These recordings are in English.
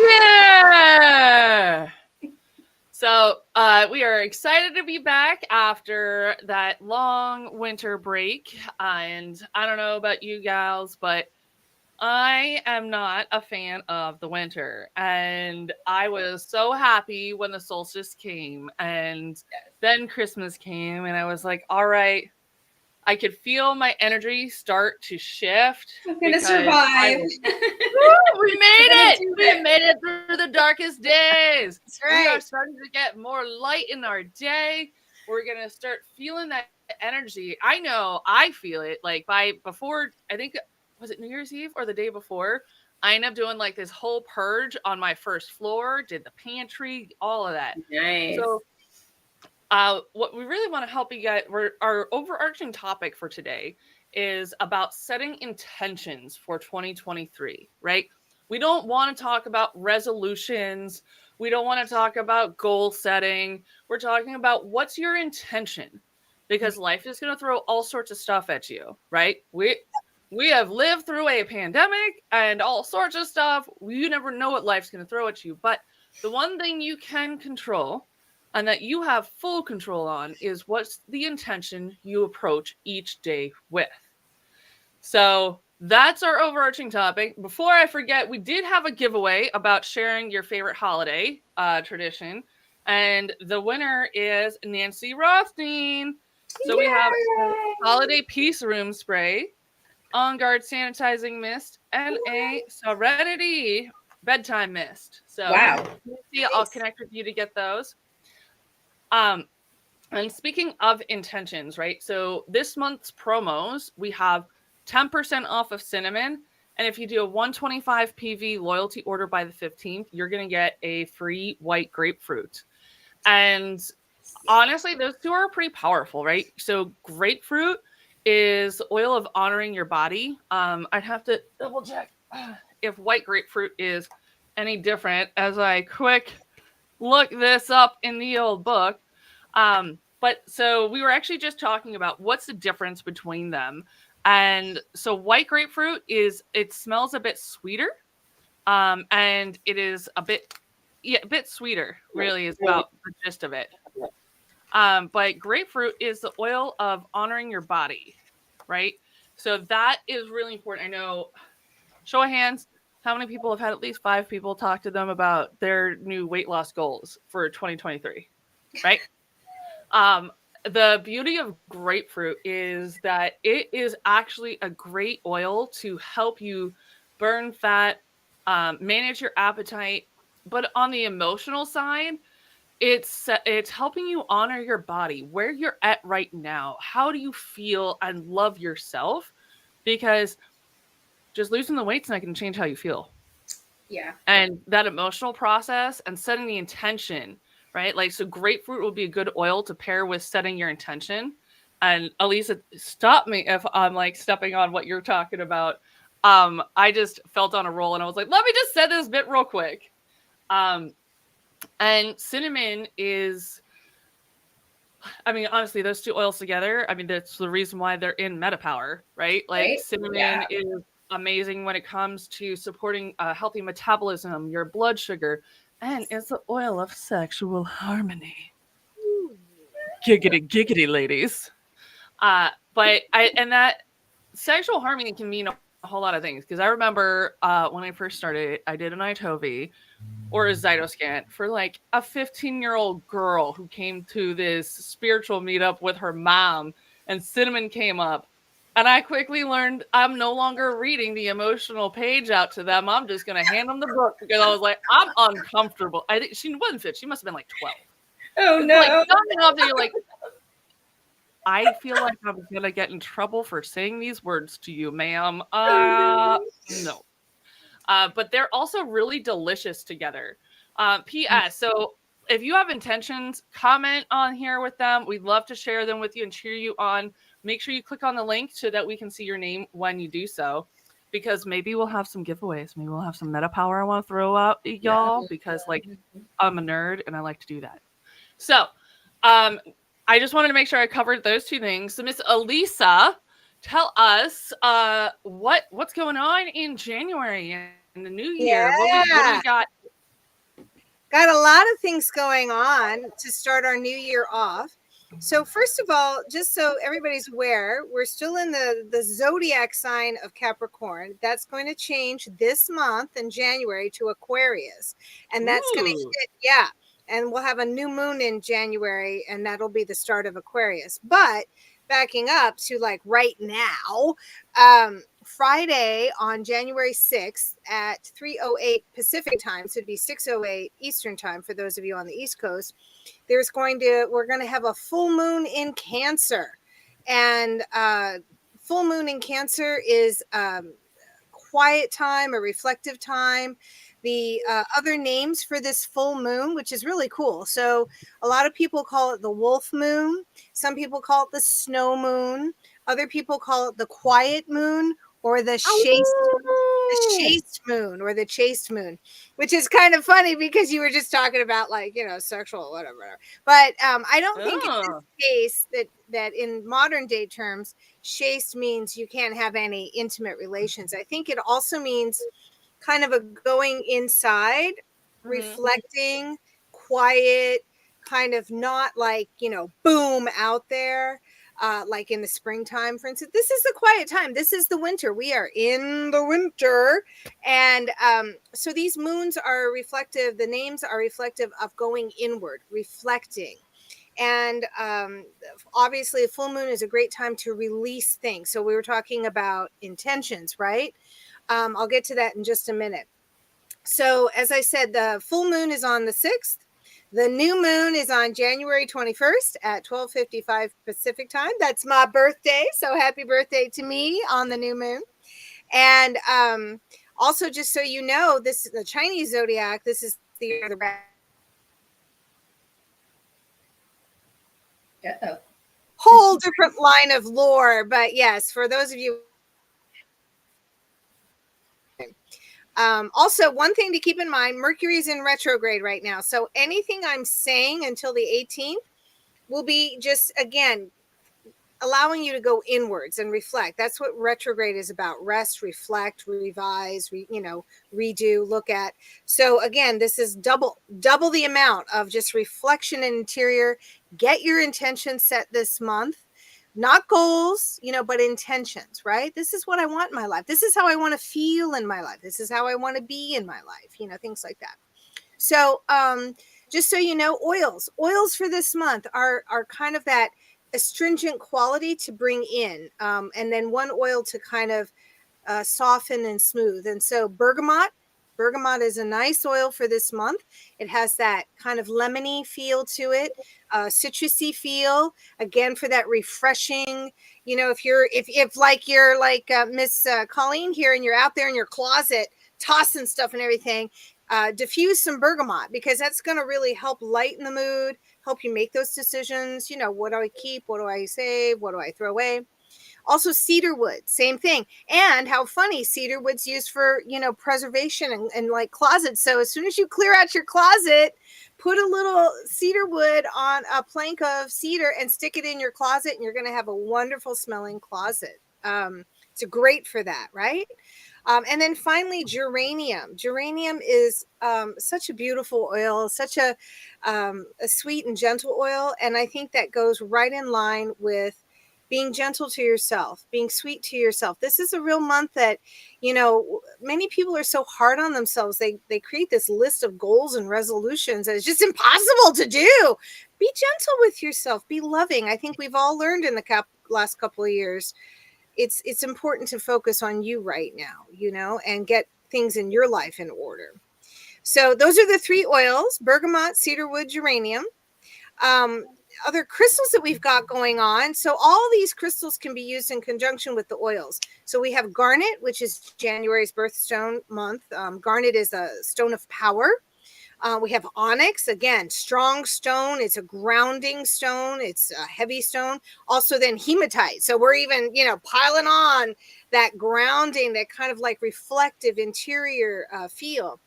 Yeah. So we are excited to be back after that long winter break. And I don't know about you gals, but I am not a fan of the winter. And I was so happy when the solstice came and then Christmas came. And I was like, all right, I could feel my energy start to shift. I'm going to survive. We made it! We made it through the darkest days. That's right. We are starting to get more light in our day. We're going to start feeling that energy. I know I feel it. Like before, I think, was it New Year's Eve or the day before? I ended up doing like this whole purge on my first floor, did the pantry, all of that. Nice. So what we really want to help you guys, our overarching topic for today is about setting intentions for 2023, right? We don't want to talk about resolutions. We don't want to talk about goal setting. We're talking about what's your intention, because life is going to throw all sorts of stuff at you, right? We have lived through a pandemic and all sorts of stuff. You never know what life's going to throw at you. But the one thing you can control and that you have full control on is what's the intention you approach each day with. So that's our overarching topic. Before I forget, we did have a giveaway about sharing your favorite holiday tradition. And the winner is Nancy Rothstein. So we have holiday peace room spray, On Guard sanitizing mist, and a Serenity bedtime mist. So wow. Nancy, I'll connect with you to get those. And speaking of intentions, right? So this month's promos, we have 10% off of cinnamon. And if you do a 125 PV loyalty order by the 15th, you're going to get a free white grapefruit. And honestly, those two are pretty powerful, right? So grapefruit is oil of honoring your body. I'd have to double check if white grapefruit is any different as I quick look this up in the old book. But so we were actually just talking about what's the difference between them. And so white grapefruit it smells a bit sweeter. And it is a bit sweeter, really, is about the gist of it. But grapefruit is the oil of honoring your body, right? So that is really important. I know, show of hands, how many people have had at least 5 people talk to them about their new weight loss goals for 2023, right? The beauty of grapefruit is that it is actually a great oil to help you burn fat, manage your appetite. But on the emotional side, it's helping you honor your body, where you're at right now. How do you feel and love yourself? Because just losing the weight's not going to change how you feel. Yeah. And that emotional process and setting the intention, right? Like, so grapefruit will be a good oil to pair with setting your intention. And Elisa, stop me if I'm like stepping on what you're talking about. I just felt on a roll and I was like, let me just set this bit real quick. And cinnamon is, I mean, honestly, those two oils together, I mean, that's the reason why they're in MetaPower, right? Like cinnamon is amazing when it comes to supporting a healthy metabolism, your blood sugar, and it's the oil of sexual harmony. Giggity, giggity, ladies. And that sexual harmony can mean a whole lot of things. Because I remember when I first started, I did an ITOV or a Zytoscan for like a 15-year-old girl who came to this spiritual meetup with her mom, and cinnamon came up. And I quickly learned I'm no longer reading the emotional page out to them. I'm just going to hand them the book because I was like, I'm uncomfortable. I think she wasn't fit. She must have been like 12. Oh, no. Like, something up there, you're like, I feel like I'm going to get in trouble for saying these words to you, ma'am. No. But they're also really delicious together. P.S. So if you have intentions, comment on here with them. We'd love to share them with you and cheer you on. Make sure you click on the link so that we can see your name when you do so, because maybe we'll have some giveaways. Maybe we'll have some meta power I want to throw out y'all, because like I'm a nerd and I like to do that. So I just wanted to make sure I covered those two things. So Miss Elisa, tell us what's going on in January and the new year. What do we got got a lot of things going on to start our new year off. So first of all, just so everybody's aware, we're still in the zodiac sign of Capricorn. That's going to change this month in January to Aquarius. And that's going to Ooh. hit, yeah. And we'll have a new moon in January, and that'll be the start of Aquarius. But backing up to like right now, Friday on January 6th at 3:08 Pacific time, so it'd be 6:08 Eastern time for those of you on the East Coast. We're going to have a full moon in Cancer, and full moon in Cancer is quiet time, a reflective time. The other names for this full moon, which is really cool. So a lot of people call it the wolf moon. Some people call it the snow moon. Other people call it the quiet moon or the chaste moon or the chaste moon, which is kind of funny because you were just talking about like, sexual, whatever. But I don't think in Oh. this case that in modern day terms, chaste means you can't have any intimate relations. I think it also means kind of a going inside, Mhm. reflecting, quiet, kind of not like, boom out there. Like in the springtime, for instance, this is the quiet time. This is the winter. We are in the winter. And so these moons are reflective, the names are reflective of going inward, reflecting. And obviously, a full moon is a great time to release things. So we were talking about intentions, right? I'll get to that in just a minute. So, as I said, the full moon is on the 6th. The new moon is on January 21st at 12:55 Pacific time. That's my birthday. So, happy birthday to me on the new moon. And also, just so you know, this is the Chinese zodiac. This is the year of the rat. Uh-oh. Whole different line of lore. But yes, for those of you. Also, one thing to keep in mind, Mercury is in retrograde right now. So anything I'm saying until the 18th will be just, again, allowing you to go inwards and reflect. That's what retrograde is about. Rest, reflect, revise, redo, look at. So again, this is double the amount of just reflection and interior. Get your intention set this month. Not goals, but intentions, right? This is what I want in my life. This is how I want to feel in my life. This is how I want to be in my life, things like that. So, just so you know, oils for this month are kind of that astringent quality to bring in, and then one oil to kind of soften and smooth. And so bergamot is a nice oil for this month. It has that kind of lemony feel to it, citrusy feel, again for that refreshing. If like you're like Miss Colleen here and you're out there in your closet tossing stuff and everything, diffuse some bergamot, because that's going to really help lighten the mood, help you make those decisions. What do I keep, what do I save, what do I throw away? Also, cedar wood, same thing. And how funny, cedar wood's used for, preservation and like closets. So as soon as you clear out your closet, put a little cedar wood on a plank of cedar and stick it in your closet, and you're going to have a wonderful smelling closet. It's great for that, right? And then finally, geranium. Geranium is such a beautiful oil, such a sweet and gentle oil. And I think that goes right in line with being gentle to yourself, being sweet to yourself. This is a real month that, many people are so hard on themselves. They create this list of goals and resolutions and it's just impossible to do. Be gentle with yourself. Be loving. I think we've all learned in the last couple of years, it's important to focus on you right now, and get things in your life in order. So those are the three oils: bergamot, cedarwood, geranium. Other crystals that we've got going on. So all these crystals can be used in conjunction with the oils. So we have garnet, which is January's birthstone month. Garnet is a stone of power. We have onyx, again, strong stone. It's a grounding stone. It's a heavy stone. Also then hematite. So we're even, piling on that grounding, that kind of like reflective interior feel.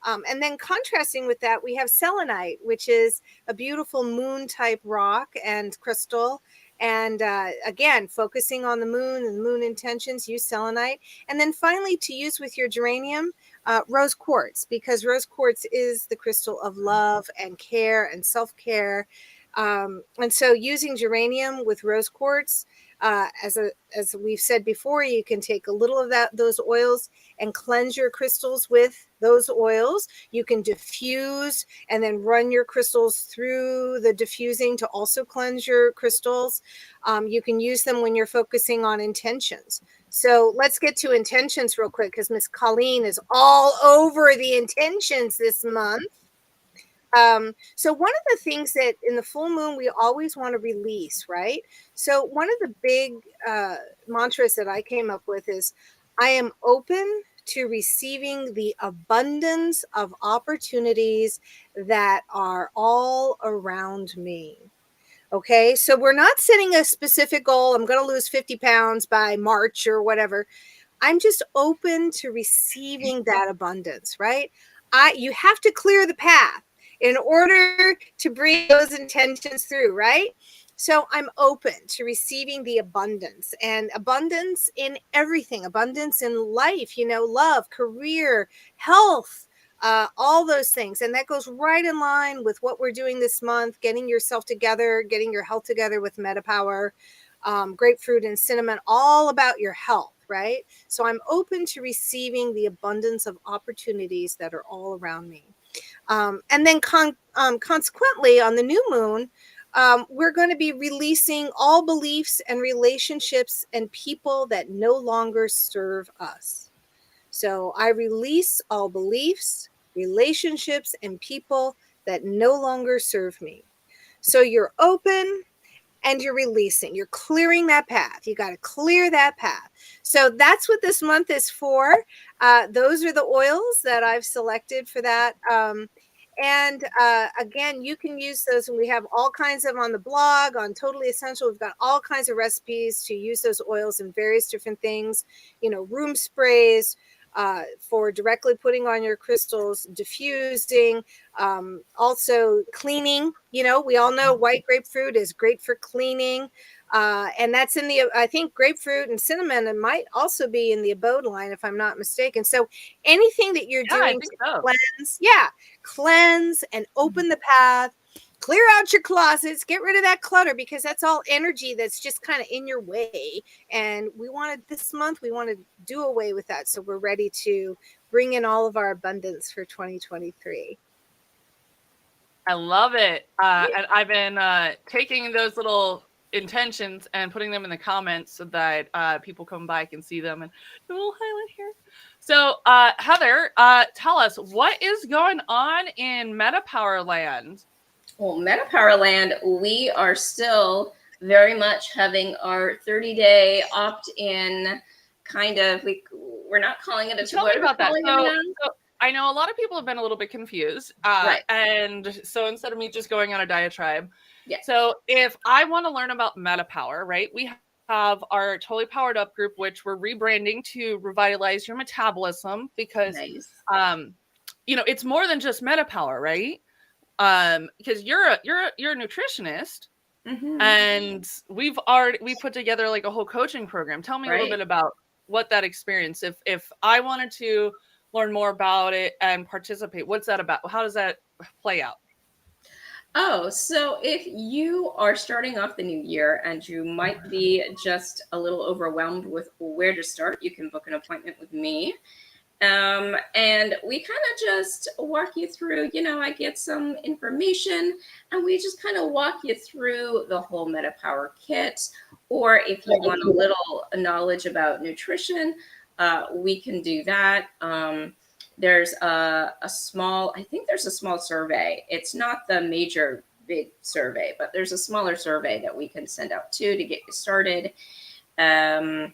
And then contrasting with that, we have selenite, which is a beautiful moon type rock and crystal. And again, focusing on the moon and the moon intentions, use selenite. And then finally, to use with your geranium, rose quartz, because rose quartz is the crystal of love and care and self-care. And so using geranium with rose quartz, as we've said before, you can take a little of those oils and cleanse your crystals with those oils. You can diffuse and then run your crystals through the diffusing to also cleanse your crystals. You can use them when you're focusing on intentions. So let's get to intentions real quick, because Miss Colleen is all over the intentions this month. So one of the things that in the full moon we always want to release, right? So one of the big mantras that I came up with is, I am open to receiving the abundance of opportunities that are all around me. Okay, so we're not setting a specific goal. I'm going to lose 50 pounds by March or whatever. I'm just open to receiving that abundance, right? You have to clear the path in order to bring those intentions through, right? So I'm open to receiving the abundance, and abundance in everything, abundance in life, love, career, health, all those things. And that goes right in line with what we're doing this month, getting yourself together, getting your health together with MetaPower, grapefruit and cinnamon, all about your health, right? So I'm open to receiving the abundance of opportunities that are all around me. And then consequently, on the new moon, we're going to be releasing all beliefs and relationships and people that no longer serve us. So I release all beliefs, relationships, and people that no longer serve me. So you're open and you're releasing, you're clearing that path. You got to clear that path. So that's what this month is for. Those are the oils that I've selected for that. And again, you can use those, and we have all kinds of them on the blog on Totally Essential. We've got all kinds of recipes to use those oils in various different things, room sprays, for directly putting on your crystals, diffusing, also cleaning. We all know white grapefruit is great for cleaning. And that's in I think grapefruit and cinnamon, and might also be in the abode line, if I'm not mistaken. So anything that you're doing to cleanse and open the path, clear out your closets, get rid of that clutter, because that's all energy that's just kind of in your way. And this month, we want to do away with that. So we're ready to bring in all of our abundance for 2023. I love it. And I've been taking those little intentions and putting them in the comments so that people come by can see them, and a little highlight here. So Heather, tell us, what is going on in MetaPower Land? Well, MetaPower Land, we are still very much having our 30-day opt-in kind of, we're not calling it a Tell me about that. So I know a lot of people have been a little bit confused. Right. And so instead of me just going on a diatribe, yeah. So if I want to learn about MetaPower, right, we have our Totally Powered Up group, which we're rebranding to revitalize your metabolism, because, nice. It's more than just MetaPower, right? Because you're a nutritionist, mm-hmm. and we put together like a whole coaching program. Tell me a little bit about what that experience. If I wanted to learn more about it and participate, what's that about? How does that play out? Oh, so if you are starting off the new year and you might be just a little overwhelmed with where to start, you can book an appointment with me. And we kind of just walk you through, I get some information, and we just kind of walk you through the whole MetaPower kit. Or if you want a little knowledge about nutrition, we can do that. There's a small survey. It's not the major big survey, but there's a smaller survey that we can send out to get you started. That's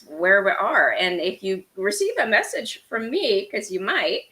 where we are. And if you receive a message from me, because you might,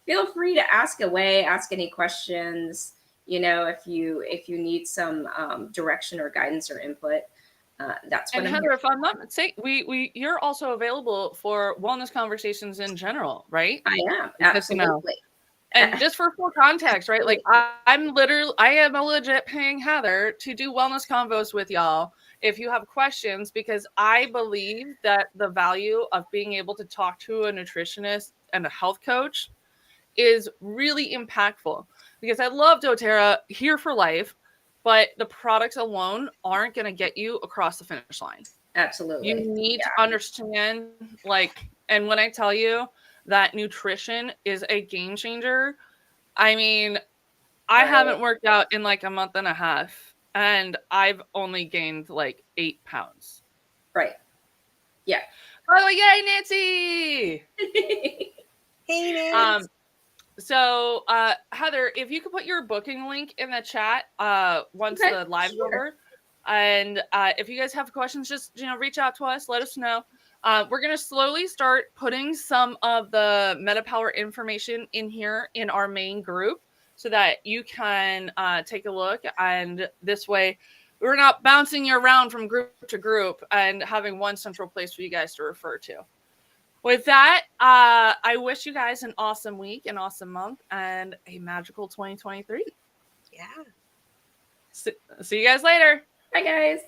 feel free to ask away, ask any questions, if you need some direction or guidance or input. That's what and Heather, if I'm not mistaken, you're also available for wellness conversations in general, right? I am, absolutely. And just for full context, right? Like I am a legit paying Heather to do wellness convos with y'all if you have questions, because I believe that the value of being able to talk to a nutritionist and a health coach is really impactful, because I love doTERRA, here for life, but the products alone aren't going to get you across the finish line. You Absolutely. need to Yeah. understand, like, and when I tell you that nutrition is a game changer, I mean, I Right. haven't worked out in like a month and a half, and I've only gained like 8 pounds. Right. Yeah. Oh, yay, Nancy! Hey, Nancy. So, Heather, if you could put your booking link in the chat once Okay, the live's sure. over. And if you guys have questions, just, reach out to us. Let us know. We're going to slowly start putting some of the MetaPower information in here in our main group so that you can take a look. And this way, we're not bouncing you around from group to group and having one central place for you guys to refer to. With that, I wish you guys an awesome week, an awesome month, and a magical 2023. Yeah. See you guys later. Bye, guys.